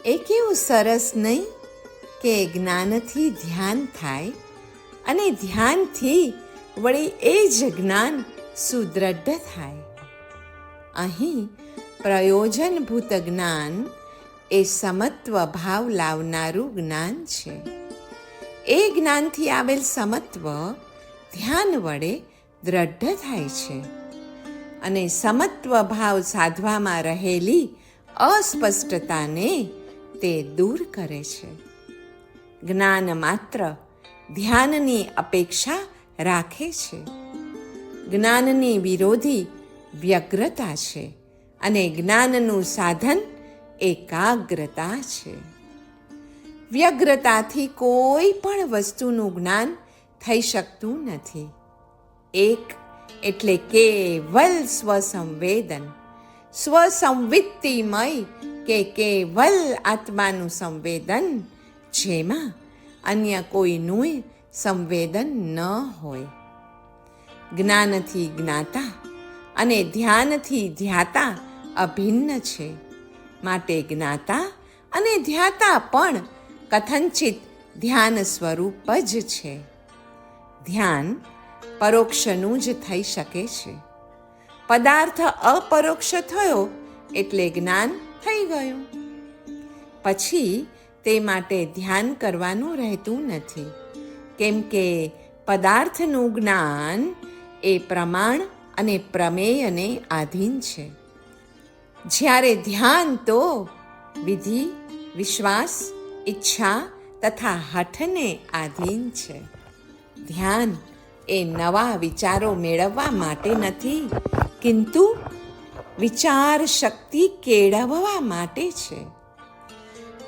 એ કેવું સરસ નહીં કે જ્ઞાનથી ધ્યાન થાય અને ધ્યાનથી વળી એ જ જ્ઞાન સુદૃઢ થાય. અહીં પ્રયોજનભૂત જ્ઞાન એ સમત્વ ભાવ લાવનારું જ્ઞાન છે. એ જ્ઞાનથી આવેલ સમત્વ ધ્યાન વડે દ્રઢ થાય છે અને સમત્વ ભાવ સાધવામાં રહેલી અસ્પષ્ટતાને તે દૂર કરે છે. જ્ઞાન માત્ર ધ્યાનની અપેક્ષા રાખે છે. જ્ઞાનની વિરોધી વ્યગ્રતા છે અને જ્ઞાનનું સાધન એકાગ્રતા છે. વ્યગ્રતાથી કોઈ પણ વસ્તુનું જ્ઞાન થઈ શકતું નથી. એક એટલે કેવલ સ્વસંવેદન, સ્વસંવિત્તિમય કે કેવલ આત્માનું સંવેદન, જેમાં અન્ય કોઈનું સંવેદન ન હોય. જ્ઞાનથી જ્ઞાતા અને ધ્યાનથી ધ્યાતા અભિન્ન છે. માટે જ્ઞાતા અને ધ્યાતા પણ કથંચિત ધ્યાન સ્વરૂપ જ છે. ધ્યાન પરોક્ષનું જ થઈ શકે છે. પદાર્થ અપરોક્ષ થયો એટલે જ્ઞાન થઈ ગયું. પછી તે માટે ધ્યાન કરવાનું રહેતું નથી, કેમ કે પદાર્થનું જ્ઞાન એ પ્રમાણ અને પ્રમેયને આધીન છે. જ્યારે ધ્યાન તો વિધિ, વિશ્વાસ, ઈચ્છા તથા હઠને આધીન છે. ધ્યાન એ નવા વિચારો મેળવવા માટે નથી, કિંતુ વિચાર શક્તિ કેળવવા માટે છે.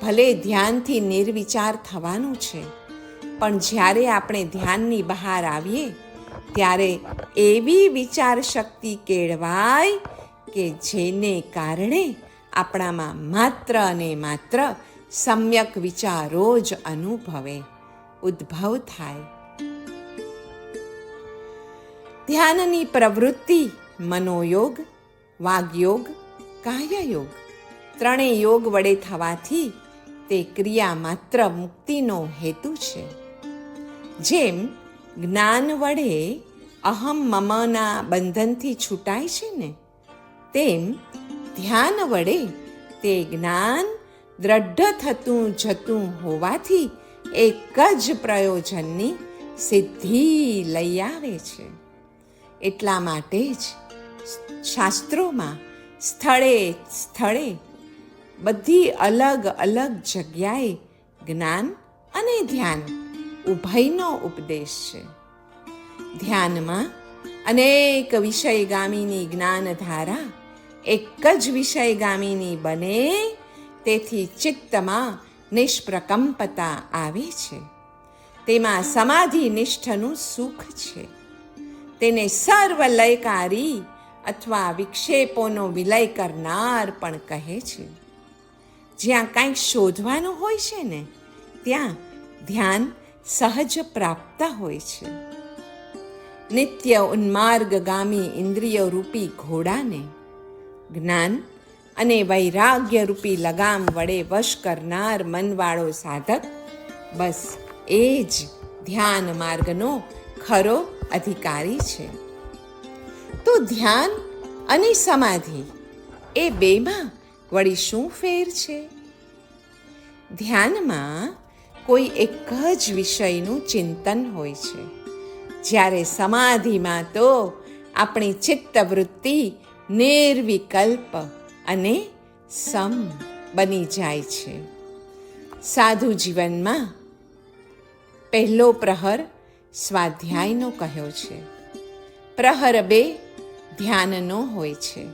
ભલે ધ્યાનથી નિર્વિચાર થવાનું છે, પણ જ્યારે આપણે ધ્યાનની બહાર આવીએ ત્યારે એવી વિચાર શક્તિ કેળવાય કે જેને કારણે આપણામાં માત્ર અને માત્ર સમ્યક વિચારો જ ઉદ્ભવ થાય. ધ્યાનની પ્રવૃત્તિ મનોયોગ, વાગયોગ, કાયયોગ ત્રણેય યોગ વડે થવાથી તે ક્રિયા માત્ર મુક્તિનો હેતુ છે. જેમ જ્ઞાન વડે અહમ મમના બંધનથી છૂટાય છે ને, તેમ ધ્યાન વડે તે જ્ઞાન દ્રઢ થતું જતું હોવાથી એક જ પ્રયોજનની સિદ્ધિ લઈ આવે છે. એટલા માટે જ શાસ્ત્રોમાં સ્થળે સ્થળે બધી અલગ અલગ જગ્યાએ જ્ઞાન અને ધ્યાન ઉભયનો ઉપદેશ છે. ધ્યાનમાં અનેક વિષયગામીની જ્ઞાનધારા એક જ વિષયગામીની બને, તેથી ચિત્તમાં નિષ્પ્રકંપતા આવે છે. તેમાં સમાધિનિષ્ઠનું સુખ છે. તેને સર્વલયકારી અથવા વિક્ષેપોનો વિલય કરનાર પણ કહે છે. જ્યાં કાંઈક શોધવાનું હોય છે ને, ત્યાં ધ્યાન સહજ પ્રાપ્ત હોય છે. નિત્ય ઉન્માર્ગગામી ઇન્દ્રિયો રૂપી ઘોડાને જ્ઞાન અને વૈરાગ્ય રૂપી લગામ વડે વશ કરનાર મનવાળો સાધક બસ એ જ ધ્યાન માર્ગનો ખરો અધિકારી છે. તો ધ્યાન અને સમાધિ એ બેમાં વળી શું ફેર છે? ધ્યાનમાં કોઈ એક જ વિષયનું ચિંતન હોય છે, જ્યારે સમાધિમાં તો આપણી ચિત્તવૃત્તિ નિર્વિકલ્પ અને સમ બની જાય છે. સાધુ જીવનમાં પહેલો પ્રહર સ્વાધ્યાયનો કહ્યો છે. પ્રહર 2 ધ્યાનનો હોય છે.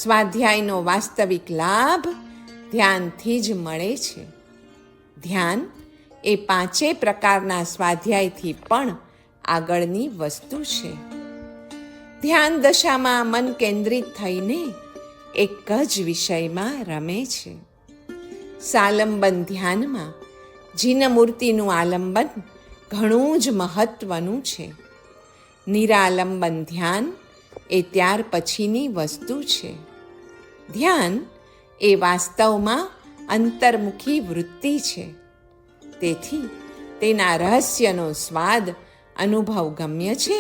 સ્વાધ્યાયનો વાસ્તવિક લાભ ધ્યાનથી જ મળે છે. ધ્યાન એ 5 પ્રકારના સ્વાધ્યાયથી પણ આગળની વસ્તુ છે. ધ્યાન દશામાં મન કેન્દ્રિત થઈને એક જ વિષયમાં રમે છે. સાલંબન ધ્યાનમાં જીનમૂર્તિનું આલંબન ઘણું જ મહત્વનું છે. નિરાલંબન ધ્યાન એ ત્યાર પછીની વસ્તુ છે. ધ્યાન એ વાસ્તવમાં અંતર્મુખી વૃત્તિ છે. તેથી તેના રહસ્યનો સ્વાદ અનુભવ ગમ્ય છે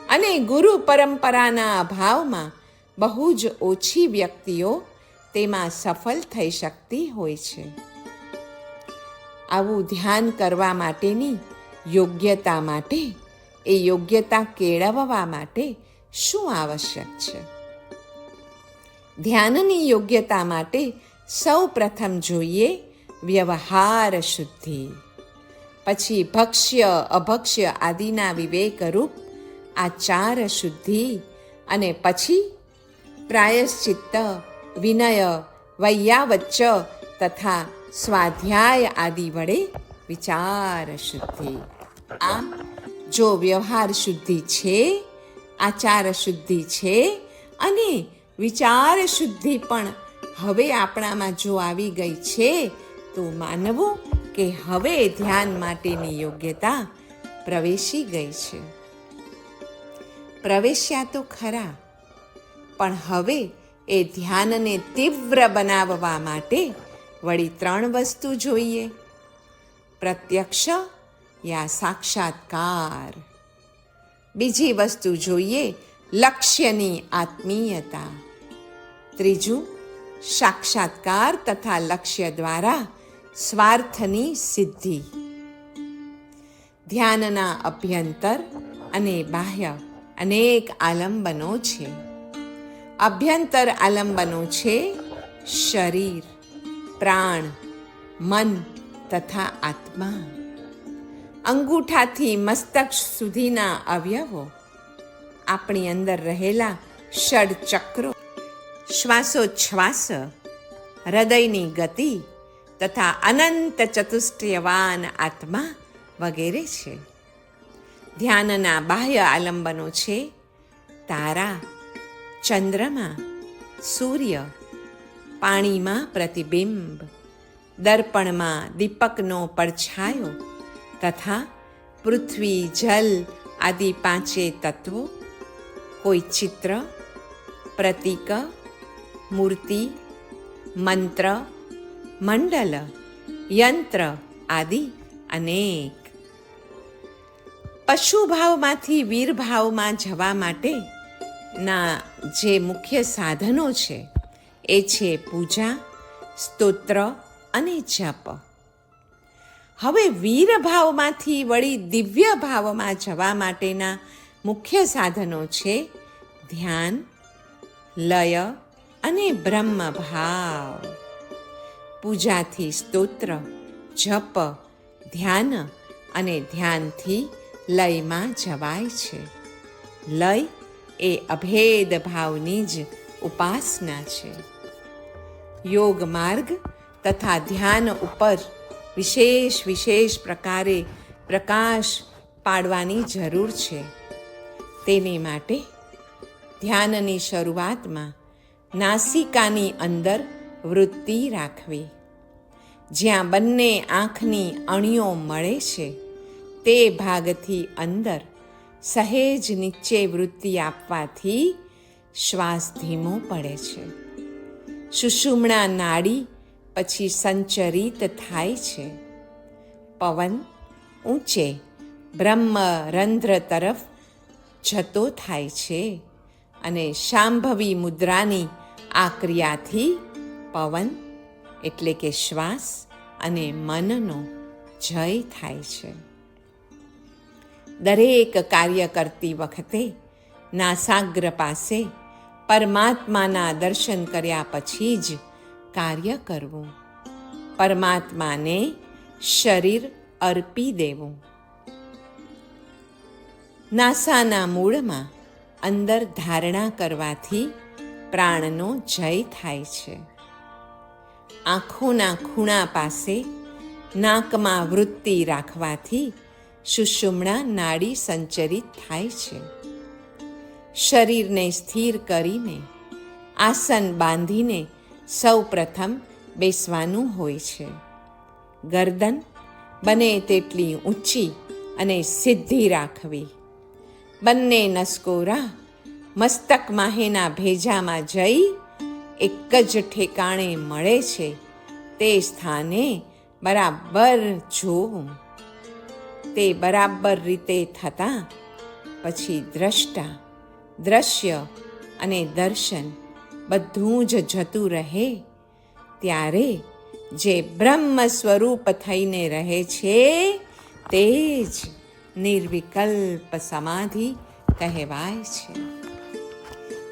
અને ગુરુ પરંપરાના અભાવમાં બહુ જ ઓછી વ્યક્તિઓ તેમાં સફળ થઈ શકતી હોય છે. આવું ધ્યાન કરવા માટેની યોગ્યતા માટે, એ યોગ્યતા કેળવવા માટે શું આવશ્યક છે? ધ્યાનની યોગ્યતા માટે સૌ પ્રથમ જોઈએ વ્યવહાર શુદ્ધિ, પછી ભક્ષ્ય અભક્ષ્ય આદિના વિવેકરૂપ આચાર શુદ્ધિ, અને પછી પ્રાયશ્ચિત્ત, વિનય, વૈયાવચ્ચ તથા સ્વાધ્યાય આદિ વડે વિચાર શુદ્ધિ. આમ જો વ્યવહાર શુદ્ધિ છે, આચાર શુદ્ધિ છે અને વિચાર શુદ્ધિ પણ હવે આપણામાં જો આવી ગઈ છે, તો માનવું કે હવે ધ્યાન માટેની યોગ્યતા પ્રવેશી ગઈ છે. પ્રવેશ્યા તો ખરા, પણ હવે એ ધ્યાનને તીવ્ર બનાવવા માટે વળી 3 વસ્તુ જોઈએ: પ્રત્યક્ષ યા સાક્ષાત્કાર, બીજી વસ્તુ જોઈએ લક્ષ્યની આત્મીયતા, ત્રીજું સાક્ષાત્કાર તથા લક્ષ્ય દ્વારા સ્વાર્થની સિદ્ધિ. ધ્યાનના અભ્યંતર અને બાહ્ય અનેક આલંબનો છે. અભ્યંતર આલંબનો છે શરીર, પ્રાણ, મન તથા આત્મા. અંગૂઠાથી મસ્તક સુધીના અવયવો, આપણી અંદર રહેલા ષડચક્રો, શ્વાસોચ્છ્વાસ, હૃદયની ગતિ તથા અનંત ચતુષ્ટયવાન આત્મા વગેરે છે. ધ્યાનના બાહ્ય આલંબનો છે તારા, ચંદ્રમા, સૂર્ય, પાણીમાં પ્રતિબિંબ, દર્પણમાં દીપકનો પડછાયો તથા પૃથ્વી, જલ આદિ 5 તત્વો, કોઈ ચિત્ર, પ્રતીક, મૂર્તિ, મંત્ર, મંડલ, યંત્ર આદિ અનેક. પશુભાવમાંથી વીરભાવમાં જવા માટેના જે મુખ્ય સાધનો છે એ છે પૂજા, સ્તોત્ર અને જપ. હવે વીરભાવમાંથી વળી દિવ્ય ભાવમાં જવા માટેના મુખ્ય સાધનો છે ધ્યાન, લય અને બ્રહ્મભાવ. પૂજાથી સ્તોત્ર, જપ, ધ્યાન અને ધ્યાનથી લયમાં જવાય છે. લય એ અભેદ ભાવની જ ઉપાસના છે. યોગ માર્ગ તથા ધ્યાન ઉપર વિશેષ પ્રકારે પ્રકાશ પાડવાની જરૂર છે. તેને માટે ધ્યાનની શરૂઆતમાં નાસિકાની અંદર વૃત્તિ રાખવી. જ્યાં બંને આંખની અણીઓ મળે છે તે ભાગથી અંદર સહેજ નીચે વૃત્તિ આપવાથી શ્વાસ ધીમો પડે છે. સુષુમ્ણા નાડી પછી સંચરિત થાય છે. પવન ઊંચે બ્રહ્મ રંધ્ર તરફ જતો થાય છે અને શાંભવી મુદ્રાની આ ક્રિયાથી પવન એટલે કે શ્વાસ અને મનનો જય થાય છે. દરેક કાર્ય કરતી વખતે નાસાગ્ર પાસે પરમાત્માના દર્શન કર્યા પછી જ કાર્ય કરવું. પરમાત્માને શરીર અર્પી દેવું. નાસાના મૂળમાં અંદર ધારણા કરવાથી પ્રાણનો જય થાય છે. આંખોના ખૂણા પાસે નાકમાં વૃત્તિ રાખવાથી સુષુમ્ણા નાડી સંચરિત થાય છે. શરીરને સ્થિર કરીને આસન બાંધીને સૌ પ્રથમ બેસવાનું હોય છે. ગરદન બને તેટલી ઊંચી અને સીધી રાખવી. બંને નસકોરા મસ્તક માહેના ભેજામાં જઈ એક જ ઠેકાણે મળે છે તે સ્થાને બરાબર જોવું. તે બરાબર રીતે થતાં પછી દ્રષ્ટા, દ્રશ્ય અને દર્શન બધું જ જતું રહે ત્યારે જે બ્રહ્મ સ્વરૂપ થઈને રહે છે તે જ નિર્વિકલ્પ સમાધિ કહેવાય છે.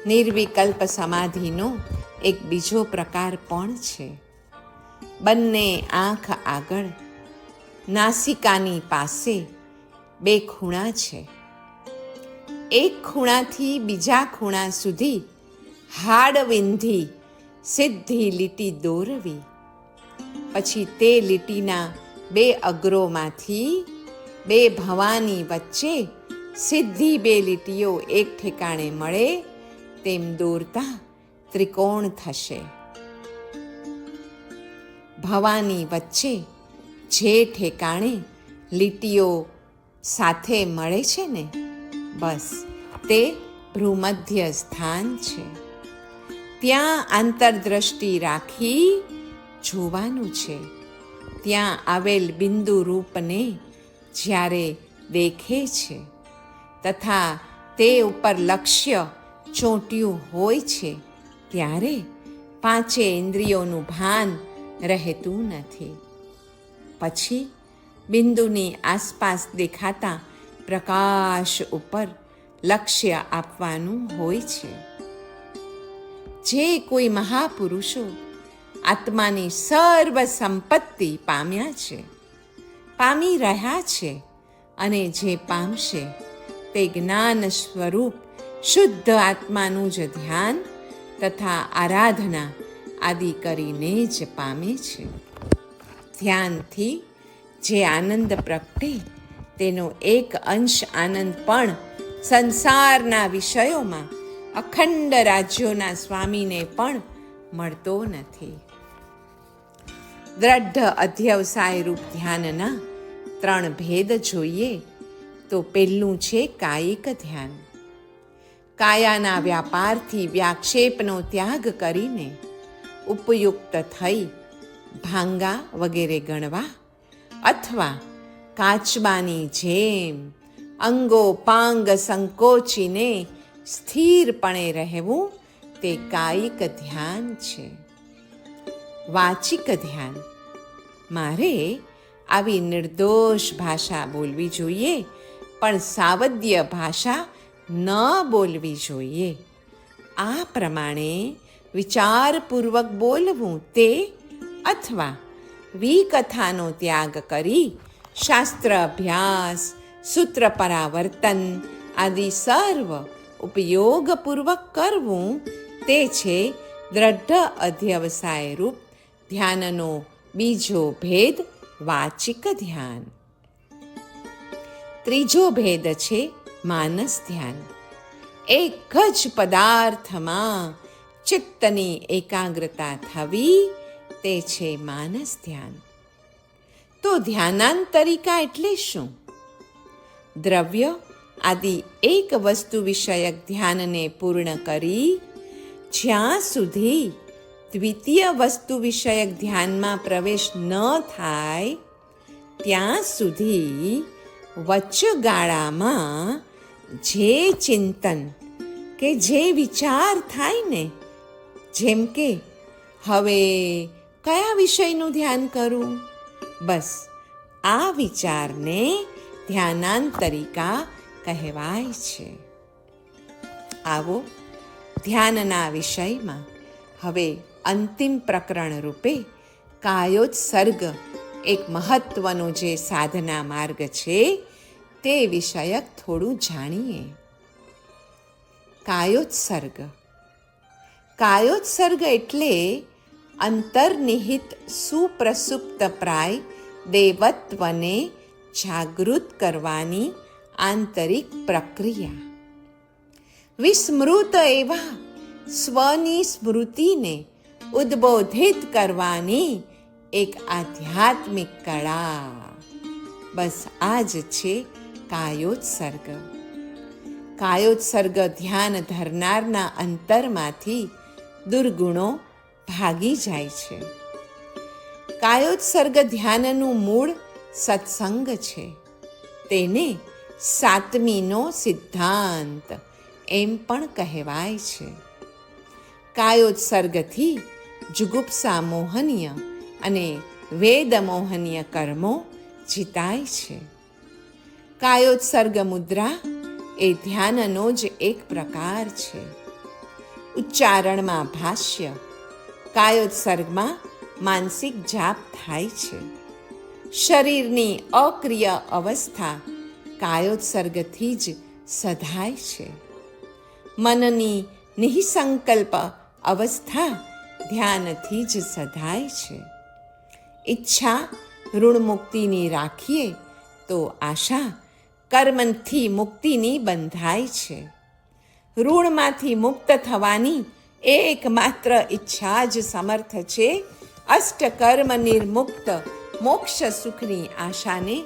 નિર્વિકલ્પ સમાધિનો એક બીજો પ્રકાર પણ છે. બંને આંખ આગળ નાસિકાની પાસે બે ખૂણા છે. એક ખૂણાથી બીજા ખૂણા સુધી હાડ વિંધી સીધી લીટી દોરવી. પછી તે લીટીના બે અગ્રોમાંથી બે ભવાની વચ્ચે સીધી બે લીટીઓ એક ઠેકાણે મળે તેમ દોરતા ત્રિકોણ થશે. ભવાની વચ્ચે જે ઠેકાણે લીટીઓ સાથે મળે છે ને, બસ તે ભ્રૂમધ્ય સ્થાન છે. ત્યાં આંતરદ્રષ્ટિ રાખી જોવાનું છે. ત્યાં આવેલ બિંદુ રૂપને જ્યારે દેખે છે તથા તે ઉપર લક્ષ્ય ચોંટ્યું હોય છે ત્યારે પાંચે ઇન્દ્રિયોનું ભાન રહેતું નથી. પછી બિંદુની આસપાસ દેખાતા પ્રકાશ ઉપર લક્ષ્ય આપવાનું હોય છે. જે કોઈ મહાપુરુષો આત્માની સર્વ સંપત્તિ પામ્યા છે, પામી રહ્યા છે અને જે પામશે તે જ્ઞાન સ્વરૂપ શુદ્ધ આત્માનું જ ધ્યાન તથા આરાધના આદિ કરીને જ પામે છે. ધ્યાનથી જે આનંદ પ્રગટે તેનો એક અંશ આનંદ પણ સંસારના વિષયોમાં અખંડ રાજ્યોના સ્વામીને પણ મળતો નથી. દ્રઢ અધ્યવસાય રૂપ ધ્યાનના 3 ભેદ જોઈએ તો પહેલું છે કાયિક ધ્યાન. કાયાના વ્યાપારથી વ્યાક્ષેપનો ત્યાગ કરીને ઉપયુક્ત થઈ ભાંગા વગેરે ગણવા અથવા કાચબાની જેમ અંગો પાંગ સંકોચીને સ્થિરપણે રહેવું તે કાયિક ધ્યાન છે. વાચિક ધ્યાન, મારે આવી નિર્દોષ ભાષા બોલવી જોઈએ પણ સાવદ્ય ભાષા ન બોલવી જોઈએ. આ પ્રમાણે વિચારપૂર્વક બોલવું તે અથવા વિકથાનો ત્યાગ કરી શાસ્ત્ર અભ્યાસ, સૂત્ર પરાવર્તન આદિ સર્વ ઉપયોગપૂર્વક કરવું તે છે દ્રઢ અધ્યવસાય રૂપ ધ્યાનનો બીજો ભેદ વાચિક ધ્યાન. ત્રીજો ભેદ છે માનસ ધ્યાન. એક જ પદાર્થમાં ચિત્તની એકાગ્રતા થવી તે છે માનસ ધ્યાન. તો ધ્યાનાંતરિકા એટલે શું? દ્રવ્ય આદિ એક વસ્તુ વિષયક ધ્યાનને પૂર્ણ કરી જ્યાં સુધી દ્વિતીય વસ્તુ વિષયક ધ્યાનમાં પ્રવેશ ન થાય ત્યાં સુધી વચગાળામાં જે ચિંતન કે જે વિચાર થાય ને, જેમ કે હવે કયા વિષયનું ધ્યાન કરું, બસ આ વિચારને ધ્યાનાંતરિકા કહેવાય છે. આવો ધ્યાનના વિષયમાં હવે અંતિમ પ્રકરણ રૂપે કાયોત્સર્ગ એક મહત્વનો જે સાધના માર્ગ છે તે વિષયક થોડું જાણીએ. કાયોત્સર્ગ. કાયોત્સર્ગ એટલે અંતર્નિહિત સુપ્રસુપ્ત પ્રાય દેવત્વને જાગૃત કરવાની આંતરિક પ્રક્રિયા. વિસ્મૃત એવા સ્વની સ્મૃતિને ઉદ્બોધિત કરવાની એક આધ્યાત્મિક કળા. બસ આ જ છે કાયોત્સર્ગ. કાયોત્સર્ગ ધ્યાન ધરનારના અંતરમાંથી દુર્ગુણો ભાગી જાય છે. કાયોત્સર્ગ ધ્યાનનું મૂળ સત્સંગ છે. તેને સાતમીનો સિદ્ધાંત એમ પણ કહેવાય છે. કાયોત્સર્ગથી જુગુપ્સા મોહનીય અને વેદમોહનીય કર્મો જીતાય છે. કાયોત્સર્ગ મુદ્રા એ ધ્યાનનો જ એક પ્રકાર છે. ઉચ્ચારણમાં ભાષ્ય, કાયોત્સર્ગમાં માનસિક જાપ થાય છે. શરીરની અક્રિય અવસ્થા કાયોત્સર્ગથી જ સધાય છે. મનની નિઃસંકલ્પ અવસ્થા ધ્યાનથી જ સધાય છે. ઈચ્છા ઋણમુક્તિની રાખીએ તો આશા કર્મથી મુક્તિની બંધાય છે. ઋણમાંથી મુક્ત થવાની એકમાત્ર ઈચ્છા જ સમર્થ છે અષ્ટકર્મ નિર્મુક્ત મોક્ષ સુખની આશાને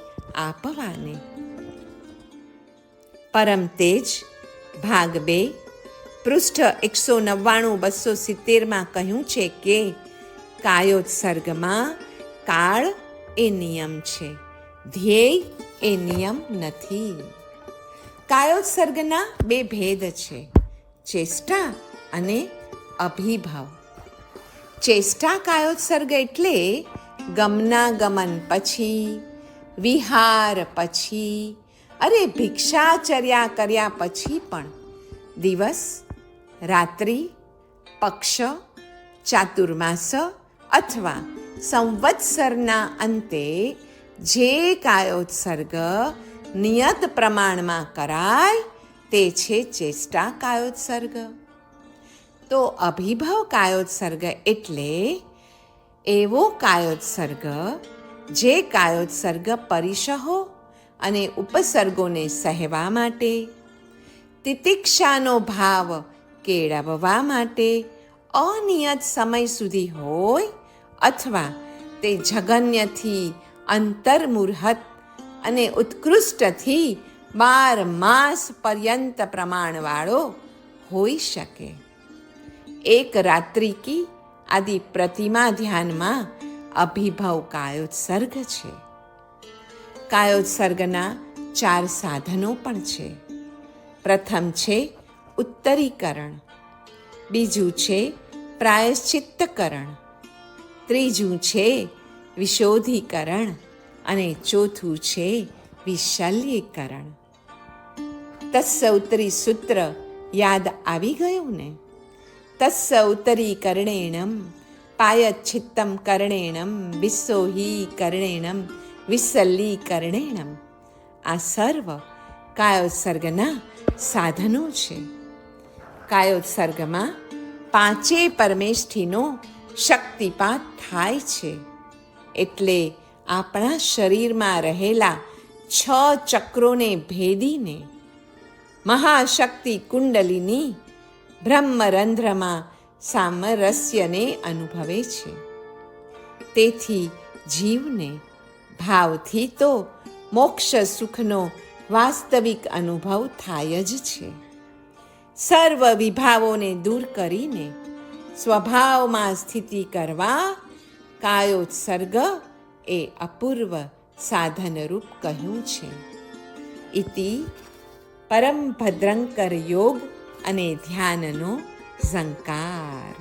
આપવાને. પરમ તેજ ભાગ 2 પૃષ્ઠ 199-270 કહ્યું છે કે કાયોત્સર્ગમાં કાળ એ નિયમ છે, ધ્યેય એ નિયમ નથી. કાયોત્સર્ગના 2 ભેદ છે, ચેષ્ટા અને અભિભાવ. ચેષ્ટા કાયોત્સર્ગ એટલે ગમનાગમન પછી, વિહાર પછી, ભિક્ષાચર્યા કર્યા પછી પણ દિવસ, રાત્રિ, પક્ષ, ચાતુર્માસ અથવા સંવત્સરના અંતે જે કાયોત્સર્ગ નિયત પ્રમાણમાં કરાય તે છે ચેષ્ટા કાયોત્સર્ગ. તો અભિભવ કાયોત્સર્ગ એટલે એવો કાયોત્સર્ગ જે કાયોત્સર્ગ પરિસહો અને ઉપસર્ગોને સહેવા માટે, તિતિક્ષાનો ભાવ કેળવવા માટે અનિયત સમય સુધી હોય અથવા તે જગન્યથી અંતર્મુહૂર્ત અને ઉત્કૃષ્ટથી 12 માસ પર્યંત પ્રમાણવાળો હોઈ શકે. એક રાત્રિ કી આદિ પ્રતિમા ધ્યાનમાં અભિભવ કાયોત્સર્ગ છે. કાયોત્સર્ગના 4 સાધનો પણ છે. પ્રથમ છે ઉત્તરીકરણ, બીજું છે પ્રાયશ્ચિત્તકરણ, ત્રીજું છે વિશોધીકરણ અને ચોથું છે વિશલ્યીકરણ. તસ્ય ઉત્તરી સૂત્ર યાદ આવી ગયું ને? તસ્ય ઉત્તરીકરણેણમ પાયચ્છિત્તમ કરણેણમ વિશોહીકરણેણમ વિશલ્યીકરણેણમ. આ સર્વ કાયોત્સર્ગના સાધનો છે. કાયોત્સર્ગમાં 5 પરમેષ્ઠીનો શક્તિપાત થાય છે. એટલે આપણા શરીરમાં રહેલા 6 ચક્રોને ભેદીને મહાશક્તિ કુંડલિની બ્રહ્મરંધ્રમાં સામરસ્યને અનુભવે છે. તેથી જીવને ભાવથી તો મોક્ષ સુખનો વાસ્તવિક અનુભવ થાય જ છે. સર્વ વિભાવોને દૂર કરીને સ્વભાવમાં સ્થિતિ કરવા કાયોત્સર્ગ એ અપૂર્વ સાધનરૂપ કહ્યું છે. ઇતિ પરમ ભદ્રંકર યોગ અને ધ્યાનનો ઝંકાર.